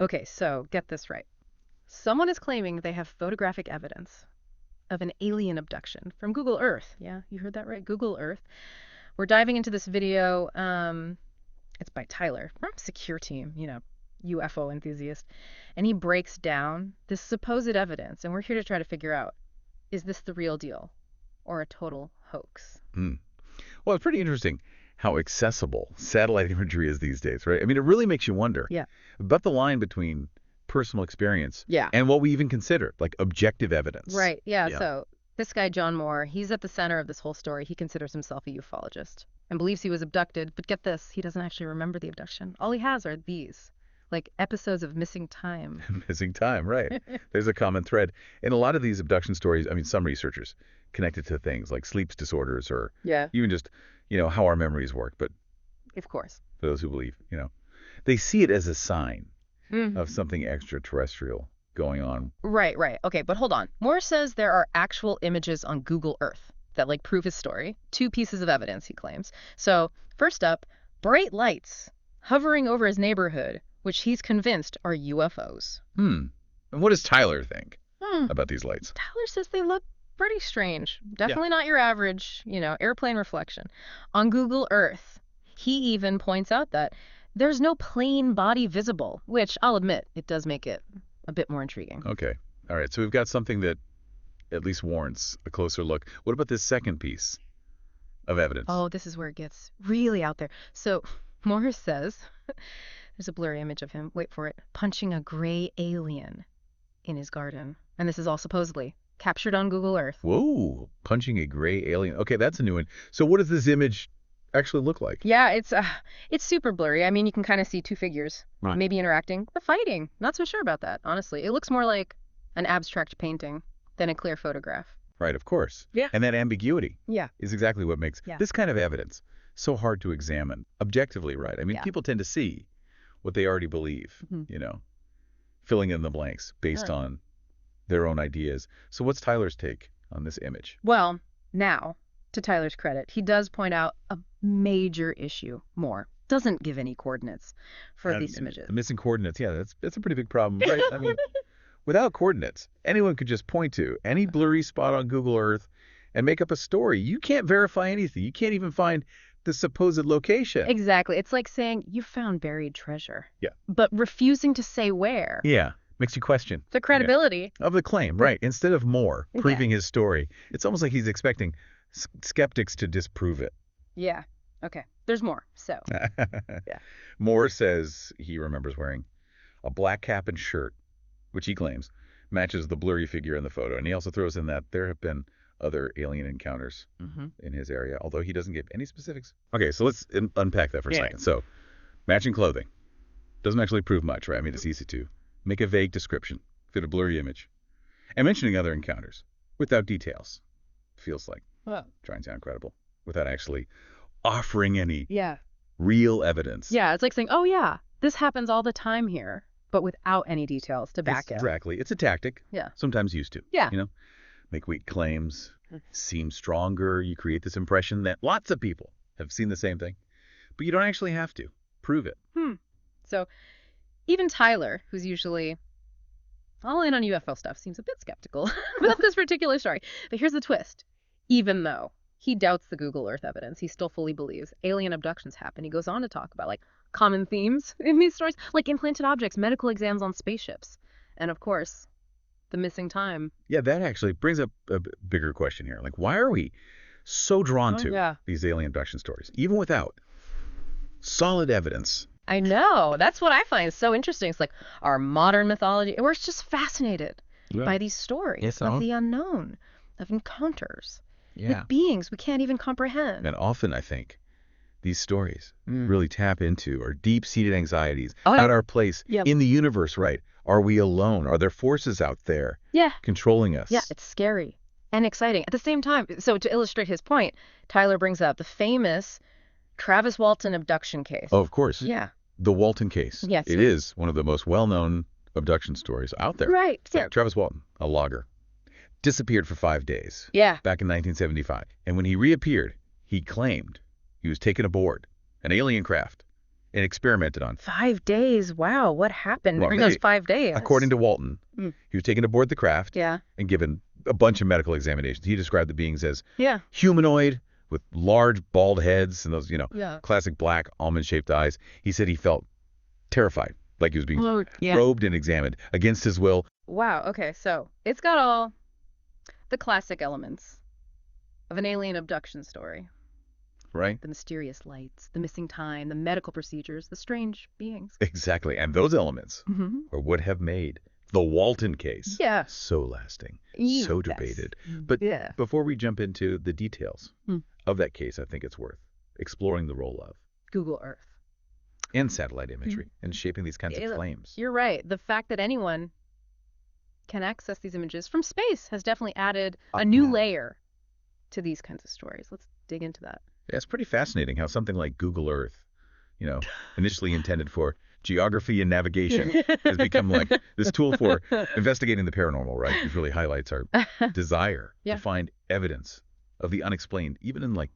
Okay, so get this right. Someone is claiming they have photographic evidence of an alien abduction from Google Earth. Yeah, you heard that right. Google Earth. We're diving into this video. It's by Tyler from Secure Team, UFO enthusiast. And he breaks down this supposed evidence. And we're here to try to figure out, is this the real deal or a total hoax? Hmm. Well, it's pretty interesting how accessible satellite imagery is these days, right? I mean, it really makes you wonder Yeah. about the line between personal experience Yeah. and what we even consider like objective evidence. Right. Yeah. Yeah. So this guy, John Moore, he's at the center of this whole story. He considers himself a ufologist and believes he was abducted. But get this, he doesn't actually remember the abduction. All he has are these, like episodes of missing time. Missing time, right. There's a common thread. In a lot of these abduction stories, I mean, some researchers connect it to things like sleep disorders or Yeah. even just, how our memories work. But Of course. for those who believe, they see it as a sign Mhm. of something extraterrestrial going on. Right, right. Okay, but hold on. Moore says there are actual images on Google Earth that prove his story. Two pieces of evidence, he claims. So, first up, bright lights hovering over his neighborhood, which he's convinced are UFOs. And what does Tyler think Hmm. about these lights? Tyler says they look pretty strange. Definitely not your average, airplane reflection. On Google Earth, he even points out that there's no plane body visible, which I'll admit, it does make it a bit more intriguing. Okay. All right. So we've got something that at least warrants a closer look. What about this second piece of evidence? Oh, this is where it gets really out there. So Morris says there's a blurry image of him, wait for it, punching a gray alien in his garden. And this is all supposedly captured on Google Earth. Whoa, punching a gray alien. Okay, that's a new one. So what does this image actually look like? Yeah, it's super blurry. I mean, you can kind of see two figures, Right. maybe interacting, but fighting. Not so sure about that, honestly. It looks more like an abstract painting than a clear photograph. Right, of course. Yeah. And that ambiguity Yeah. is exactly what makes Yeah. this kind of evidence so hard to examine objectively, right? I mean, Yeah. people tend to see what they already believe, Mhm. filling in the blanks based Sure. on their own ideas. So what's Tyler's take on this image? Well, now, to Tyler's credit, he does point out a major issue. Moore doesn't give any coordinates for these images. The missing coordinates, yeah, that's a pretty big problem, right? I mean, without coordinates, anyone could just point to any blurry spot on Google Earth and make up a story. You can't verify anything. You can't even find the supposed location. Exactly. It's like saying you found buried treasure. Yeah. But refusing to say where. Yeah, makes you question The credibility. of the claim, right? Instead of Moore Yeah. proving his story, it's almost like he's expecting skeptics to disprove it. Yeah. Okay. There's more. So. Moore says he remembers wearing a black cap and shirt, which he claims matches the blurry figure in the photo. And he also throws in that there have been other alien encounters in his area, although he doesn't give any specifics. Okay, so let's unpack that for a second. So, matching clothing doesn't actually prove much, right? I mean, it's easy to make a vague description, fit a blurry image, and mentioning other encounters without details feels like trying to sound credible without actually offering any Yeah. real evidence. Yeah. It's like saying, oh, yeah, this happens all the time here, but without any details to back it. Exactly. It's a tactic. Yeah. Sometimes used to. Yeah. Make weak claims, seem stronger. You create this impression that lots of people have seen the same thing, but you don't actually have to prove it. So even Tyler, who's usually all in on UFO stuff, seems a bit skeptical about this particular story. But here's the twist. Even though he doubts the Google Earth evidence, he still fully believes alien abductions happen. He goes on to talk about common themes in these stories, like implanted objects, medical exams on spaceships, and of course, the missing time. Yeah, that actually brings up a bigger question here. Like, why are we so drawn to these alien abduction stories, even without solid evidence? I know. That's what I find so interesting. It's like our modern mythology. We're just fascinated by these stories of the unknown, of encounters with beings we can't even comprehend. And often, I think, these stories really tap into our deep-seated anxieties Oh, yeah. about our place in the universe, right? Are we alone? Are there forces out there controlling us? Yeah, it's scary and exciting at the same time. So to illustrate his point, Tyler brings up the famous Travis Walton abduction case. Oh, of course. Yeah. The Walton case. Yes. It is one of the most well-known abduction stories out there. Right. Yeah, Travis Walton, a logger, disappeared for 5 days Yeah. back in 1975. And when he reappeared, he claimed he was taken aboard an alien craft and experimented on. 5 days. Wow. What happened Well, during those 5 days? According to Walton, Mm. he was taken aboard the craft Yeah. and given a bunch of medical examinations. He described the beings as Yeah. humanoid with large bald heads and those, Yeah. classic black almond-shaped eyes. He said he felt terrified, like he was being Yeah. probed and examined against his will. Wow. Okay. So it's got all the classic elements of an alien abduction story. Right? The mysterious lights, the missing time, the medical procedures, the strange beings. Exactly. And those elements Mm-hmm. are what have made the Walton case Yeah. so lasting, Yes. so debated. But Yeah. before we jump into the details Hmm. of that case, I think it's worth exploring the role of Google Earth. and satellite imagery in shaping these kinds of claims. You're right. The fact that anyone can access these images from space has definitely added a new layer to these kinds of stories. Let's dig into that. Yeah, it's pretty fascinating how something like Google Earth, initially intended for geography and navigation, has become like this tool for investigating the paranormal, right? Which really highlights our desire Yeah. to find evidence of the unexplained, even in like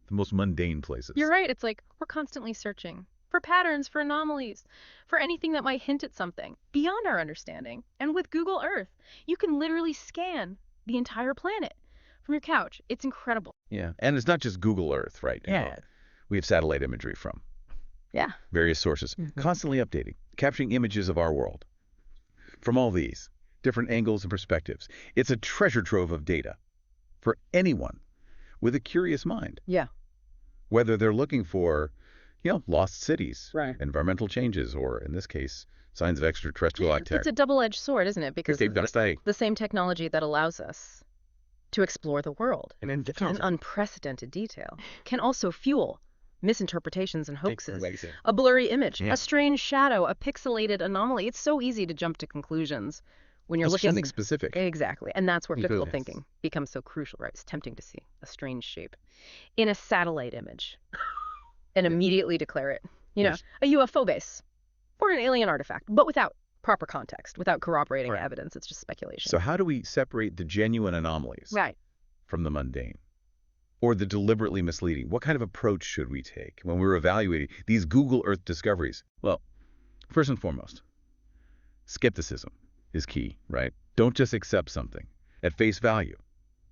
the most mundane places. You're right. It's like we're constantly searching for patterns, for anomalies, for anything that might hint at something beyond our understanding. And with Google Earth, you can literally scan the entire planet from your couch. It's incredible. Yeah, and it's not just Google Earth, right? We have satellite imagery from various sources, constantly updating, capturing images of our world from all these different angles and perspectives. It's a treasure trove of data for anyone with a curious mind. Yeah. Whether they're looking for, lost cities, Right. environmental changes, or in this case, signs of extraterrestrial activity. It's a double-edged sword, isn't it? Because They've got to stay. the same technology that allows us to explore the world And in unprecedented detail can also fuel misinterpretations and hoaxes. A blurry image, a strange shadow, a pixelated anomaly. It's so easy to jump to conclusions when you're looking something specific. Exactly. And that's where It critical really is. thinking becomes so crucial, right? It's tempting to see a strange shape in a satellite image and immediately declare it, Yes. a UFO base or an alien artifact, but without proper context, without corroborating evidence. It's just speculation. So how do we separate the genuine anomalies Right. from the mundane? Or the deliberately misleading? What kind of approach should we take when we're evaluating these Google Earth discoveries? Well, first and foremost, skepticism is key, right? Don't just accept something at face value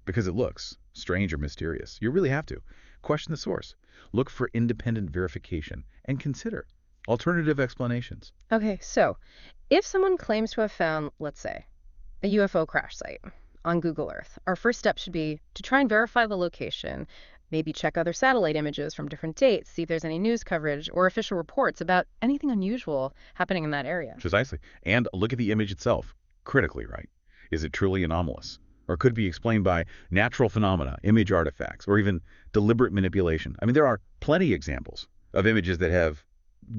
because it looks strange or mysterious. You really have to. Question the source. Look for independent verification and consider alternative explanations. Okay, so if someone claims to have found, let's say, a UFO crash site on Google Earth, our first step should be to try and verify the location, maybe check other satellite images from different dates, see if there's any news coverage or official reports about anything unusual happening in that area. Precisely. And look at the image itself critically, right? Is it truly anomalous? Or could it be explained by natural phenomena, image artifacts, or even deliberate manipulation? I mean, there are plenty examples of images that have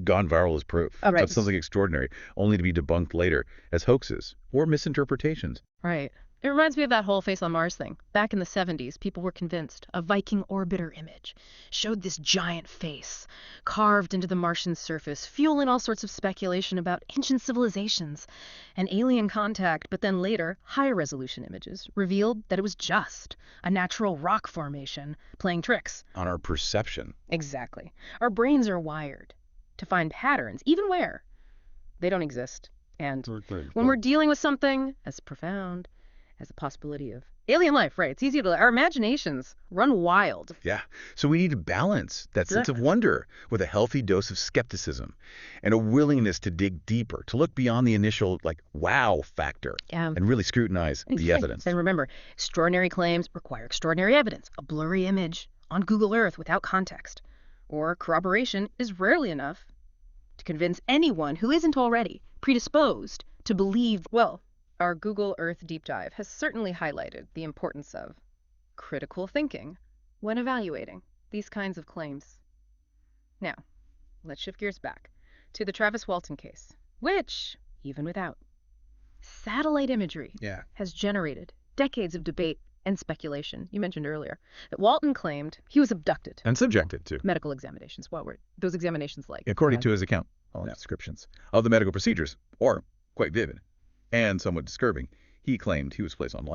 gone viral as proof of something extraordinary, only to be debunked later as hoaxes or misinterpretations. Right. It reminds me of that whole Face on Mars thing. Back in the 70s, people were convinced a Viking orbiter image showed this giant face carved into the Martian surface, fueling all sorts of speculation about ancient civilizations and alien contact. But then later, higher resolution images revealed that it was just a natural rock formation playing tricks on our perception. Exactly. Our brains are wired to find patterns, even where they don't exist. And when we're dealing with something as profound as the possibility of alien life, right? It's easy to, our imaginations run wild. Yeah. So we need to balance that sense of wonder with a healthy dose of skepticism and a willingness to dig deeper, to look beyond the initial, wow factor and really scrutinize the evidence. And remember, extraordinary claims require extraordinary evidence. A blurry image on Google Earth without context or corroboration is rarely enough to convince anyone who isn't already predisposed to believe, well, our Google Earth deep dive has certainly highlighted the importance of critical thinking when evaluating these kinds of claims. Now, let's shift gears back to the Travis Walton case, which, even without satellite imagery, has generated decades of debate and speculation. You mentioned earlier that Walton claimed he was abducted and subjected to medical examinations. What were those examinations like? According to his account, all descriptions of the medical procedures are quite vivid and somewhat disturbing. He claimed he was placed on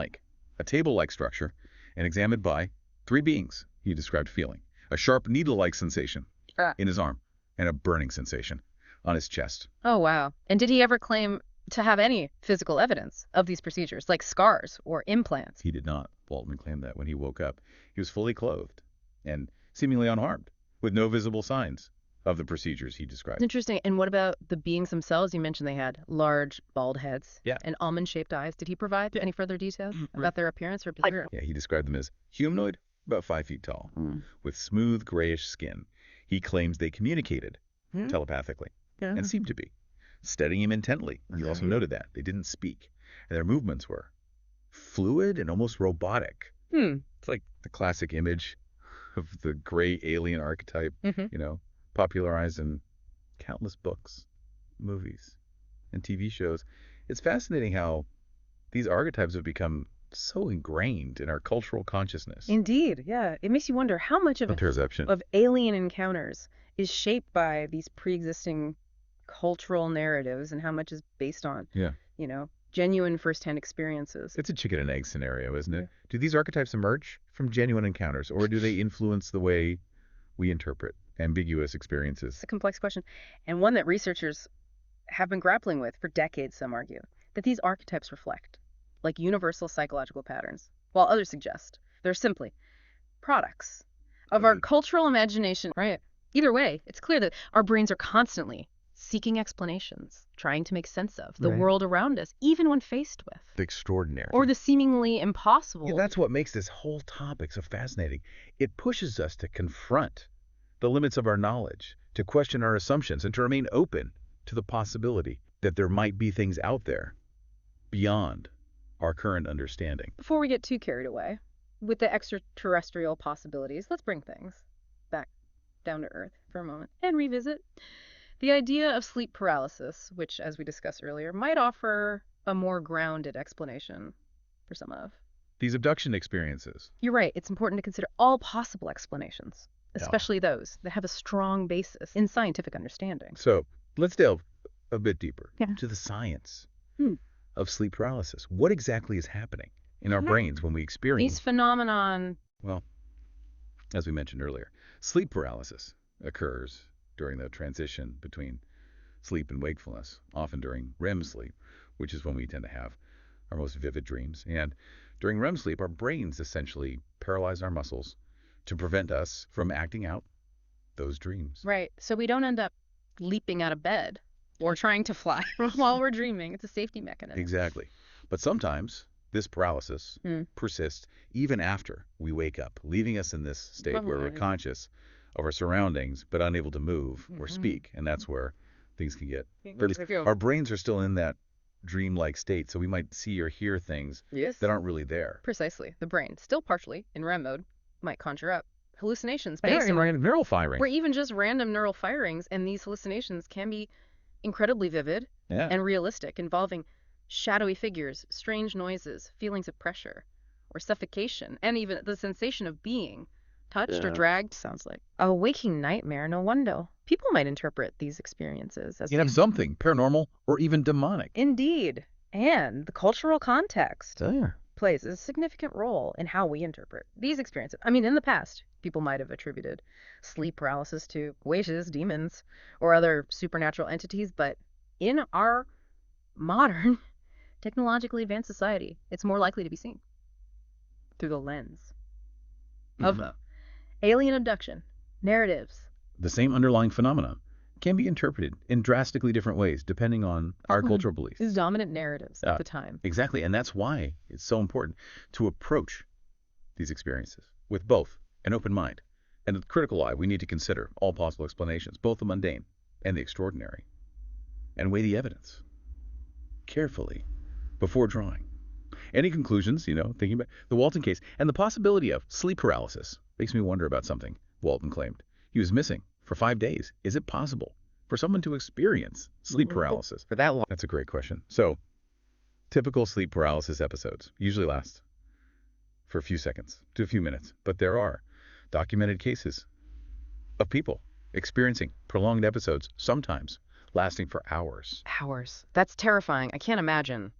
a table-like structure and examined by 3 beings he described feeling a sharp needle-like sensation in his arm, and a burning sensation on his chest. Oh, wow. And did he ever claim to have any physical evidence of these procedures, like scars or implants? He did not. Waltman claimed that when he woke up, he was fully clothed and seemingly unharmed, with no visible signs of the procedures he described. Interesting. And what about the beings themselves? You mentioned they had large, bald heads and almond-shaped eyes. Did he provide any further details about their appearance or behavior? Yeah, he described them as humanoid, about 5 feet tall, with smooth grayish skin. He claims they communicated telepathically and seemed to be, studying him intently. He also noted that they didn't speak, and their movements were fluid and almost robotic. It's like the classic image of the gray alien archetype, popularized in countless books, movies, and TV shows. It's fascinating how these archetypes have become so ingrained in our cultural consciousness. Indeed, yeah. It makes you wonder how much of alien encounters is shaped by these pre-existing cultural narratives and how much is based on, genuine firsthand experiences. It's a chicken and egg scenario, isn't it? Do these archetypes emerge from genuine encounters, or do they influence the way we interpret ambiguous experiences? It's a complex question, and one that researchers have been grappling with for decades, some argue, that these archetypes reflect, like universal psychological patterns, while others suggest they're simply products of our cultural imagination. Right. Either way, it's clear that our brains are constantly seeking explanations, trying to make sense of the world around us, even when faced with the extraordinary or the seemingly impossible. Yeah, that's what makes this whole topic so fascinating. It pushes us to confront the limits of our knowledge, to question our assumptions, and to remain open to the possibility that there might be things out there beyond our current understanding. Before we get too carried away with the extraterrestrial possibilities, let's bring things back down to Earth for a moment and revisit the idea of sleep paralysis, which, as we discussed earlier, might offer a more grounded explanation for some of these abduction experiences. You're right. It's important to consider all possible explanations, especially those that have a strong basis in scientific understanding. So let's delve a bit deeper into the science of sleep paralysis. What exactly is happening in our brains when we experience these phenomenon? Well, as we mentioned earlier, sleep paralysis occurs during the transition between sleep and wakefulness, often during REM sleep, which is when we tend to have our most vivid dreams. And during REM sleep, our brains essentially paralyze our muscles to prevent us from acting out those dreams. Right. So we don't end up leaping out of bed or trying to fly while we're dreaming. It's a safety mechanism. Exactly. But sometimes this paralysis persists even after we wake up, leaving us in this state where we're conscious of our surroundings but unable to move or speak. And that's where things can get... Our brains are still in that dreamlike state, so we might see or hear things that aren't really there. Precisely. The brain, still partially in REM mode, might conjure up hallucinations based on random neural firing. Or even just random neural firings, and these hallucinations can be incredibly vivid and realistic, involving shadowy figures, strange noises, feelings of pressure or suffocation, and even the sensation of being touched or dragged. Sounds like a waking nightmare. No wonder people might interpret these experiences as something paranormal or even demonic. Indeed. And the cultural context plays a significant role in how we interpret these experiences. I mean, in the past, people might have attributed sleep paralysis to witches, demons, or other supernatural entities, but in our modern, technologically advanced society, it's more likely to be seen through the lens of alien abduction narratives. The same underlying phenomenon can be interpreted in drastically different ways depending on our cultural beliefs. These dominant narratives at the time. Exactly, and that's why it's so important to approach these experiences with both an open mind and a critical eye. We need to consider all possible explanations, both the mundane and the extraordinary, and weigh the evidence carefully before drawing any conclusions, thinking about the Walton case and the possibility of sleep paralysis. Makes me wonder about something Walton claimed. He was missing for 5 days. Is it possible for someone to experience sleep paralysis for that long? That's a great question. So, typical sleep paralysis episodes usually last for a few seconds to a few minutes, but there are documented cases of people experiencing prolonged episodes, sometimes lasting for hours. Hours. That's terrifying. I can't imagine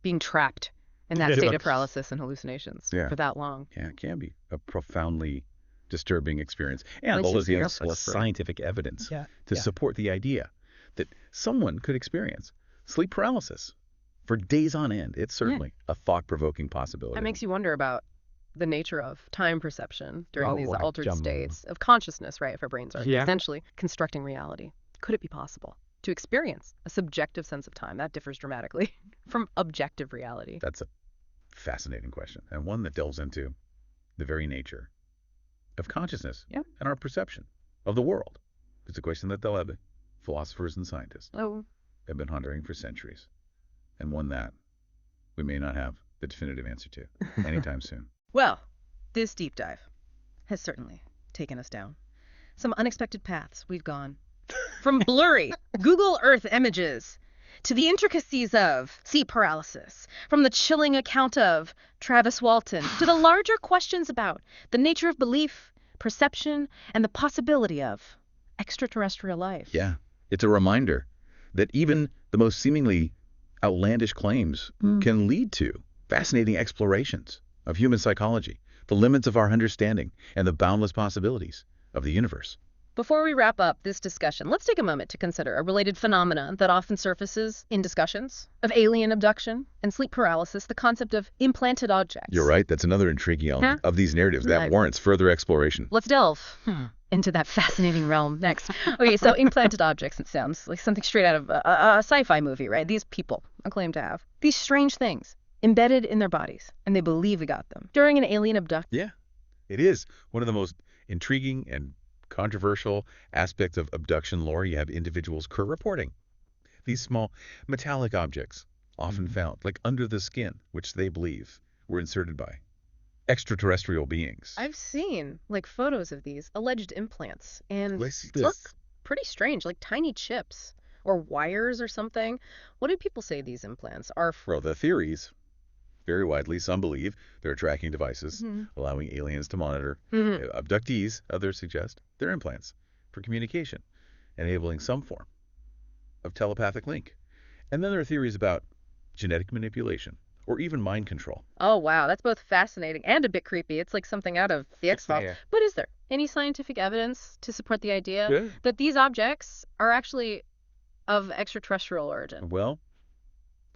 being trapped in that state of paralysis and hallucinations for that long. Yeah, it can be a profoundly disturbing experience. And Makes you there's feel slippery. scientific evidence Yeah. to Yeah. support the idea that someone could experience sleep paralysis for days on end. It's certainly a thought-provoking possibility. That makes you wonder about the nature of time perception during these like, altered states of consciousness, right? If our brains are Yeah. essentially constructing reality. Could it be possible to experience a subjective sense of time? That differs dramatically from objective reality. That's a fascinating question, and one that delves into the very nature of consciousness Yeah. and our perception of the world. It's a question that philosophers and scientists Oh, have been pondering for centuries, and one that we may not have the definitive answer to anytime soon. well, this deep dive has certainly taken us down some unexpected paths we've gone. From blurry Google Earth images to the intricacies of sleep paralysis, from the chilling account of Travis Walton to the larger questions about the nature of belief, perception, and the possibility of extraterrestrial life. Yeah, it's a reminder that even the most seemingly outlandish claims can lead to fascinating explorations of human psychology, the limits of our understanding, and the boundless possibilities of the universe. Before we wrap up this discussion, let's take a moment to consider a related phenomenon that often surfaces in discussions of alien abduction and sleep paralysis, the concept of implanted objects. You're right. That's another intriguing element of these narratives that warrants further exploration. Let's delve into that fascinating realm next. Okay, so implanted objects, it sounds like something straight out of a sci-fi movie, right? These people claim to have these strange things embedded in their bodies, and they believe they got them during an alien abduction. Yeah, it is one of the most intriguing and controversial aspects of abduction lore. You have individuals reporting these small metallic objects, often found like under the skin, which they believe were inserted by extraterrestrial beings. I've seen like photos of these alleged implants, and Let's see look this. pretty strange, like tiny chips or wires or something. What do people say these implants are for? Well, the theories vary widely. Some believe they're tracking devices, allowing aliens to monitor abductees. Others suggest they're implants for communication, enabling some form of telepathic link. And then there are theories about genetic manipulation or even mind control. Oh, wow, that's both fascinating and a bit creepy. It's like something out of the X-Files. Yeah. But is there any scientific evidence to support the idea that these objects are actually of extraterrestrial origin? Well,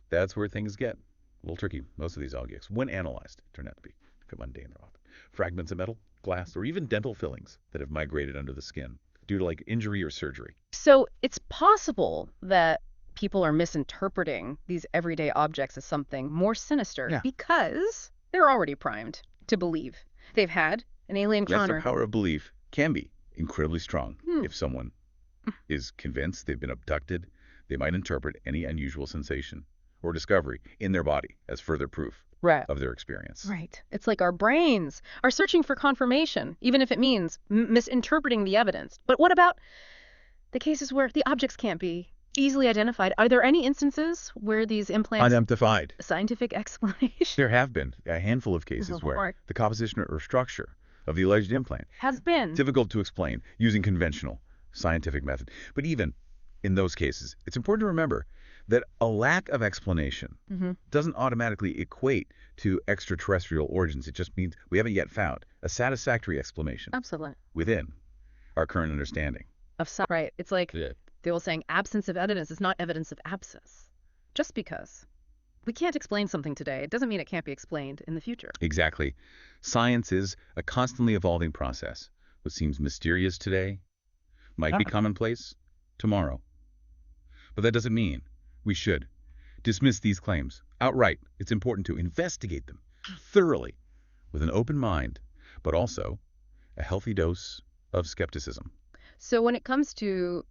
that's where things get a little tricky. Most of these objects, when analyzed, turn out to be mundane. They're often fragments of metal, glass, or even dental fillings that have migrated under the skin due to like injury or surgery. So it's possible that people are misinterpreting these everyday objects as something more sinister because they're already primed to believe they've had an alien Yes, encounter. the power of belief can be incredibly strong. If someone is convinced they've been abducted, they might interpret any unusual sensation or discovery in their body as further proof Right. of their experience. Right. It's like our brains are searching for confirmation, even if it means misinterpreting the evidence. But what about the cases where the objects can't be easily identified? Are there any instances where these implants Unidentified. scientific explanation There have been a handful of cases where the composition or structure of the alleged implant has been difficult to explain using conventional scientific method. But even in those cases, it's important to remember that a lack of explanation doesn't automatically equate to extraterrestrial origins. It just means we haven't yet found a satisfactory explanation absolutely within our current understanding. of right. It's like the old saying, absence of evidence is not evidence of absence. Just because we can't explain something today, it doesn't mean it can't be explained in the future. Exactly. Science is a constantly evolving process. What seems mysterious today might be commonplace tomorrow. But that doesn't mean we should dismiss these claims outright. It's important to investigate them thoroughly with an open mind, but also a healthy dose of skepticism. So when it comes to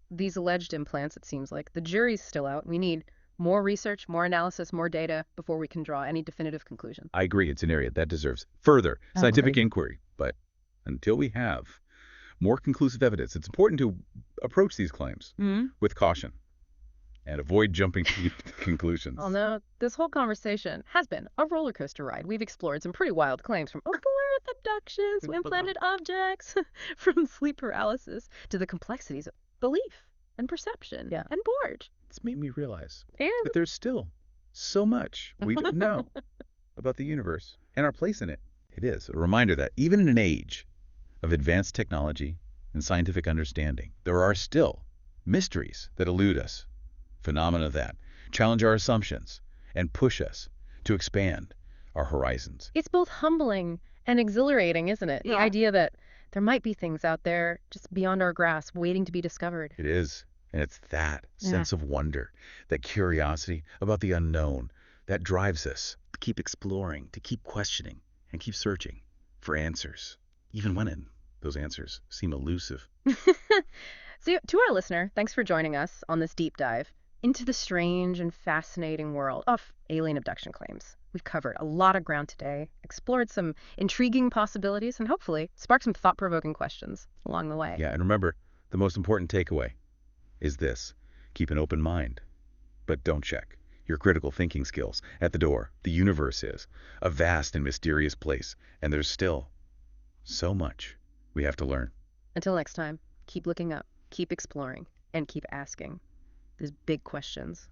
these alleged implants, it seems like the jury's still out. We need more research, more analysis, more data before we can draw any definitive conclusion. I agree. It's an area that deserves further scientific inquiry. But until we have more conclusive evidence, it's important to approach these claims with caution and avoid jumping to conclusions. Oh no, this whole conversation has been a roller coaster ride. We've explored some pretty wild claims, from Google Earth abductions to implanted objects, from sleep paralysis to the complexities of belief and perception and board. It's made me realize And that there's still so much we don't know about the universe and our place in it. It is a reminder that even in an age of advanced technology and scientific understanding, there are still mysteries that elude us, phenomena that challenge our assumptions and push us to expand our horizons. It's both humbling and exhilarating, isn't it? The idea that there might be things out there just beyond our grasp waiting to be discovered. It is. And it's that Yeah. sense of wonder, that curiosity about the unknown, that drives us to keep exploring, to keep questioning, and keep searching for answers, even when those answers seem elusive. So, to our listener, thanks for joining us on this deep dive into the strange and fascinating world of alien abduction claims. We've covered a lot of ground today, explored some intriguing possibilities, and hopefully sparked some thought-provoking questions along the way. Yeah, and remember, the most important takeaway is this: keep an open mind, but don't check your critical thinking skills at the door. The universe is a vast and mysterious place, and there's still so much we have to learn. Until next time, keep looking up, keep exploring, and keep asking these big questions.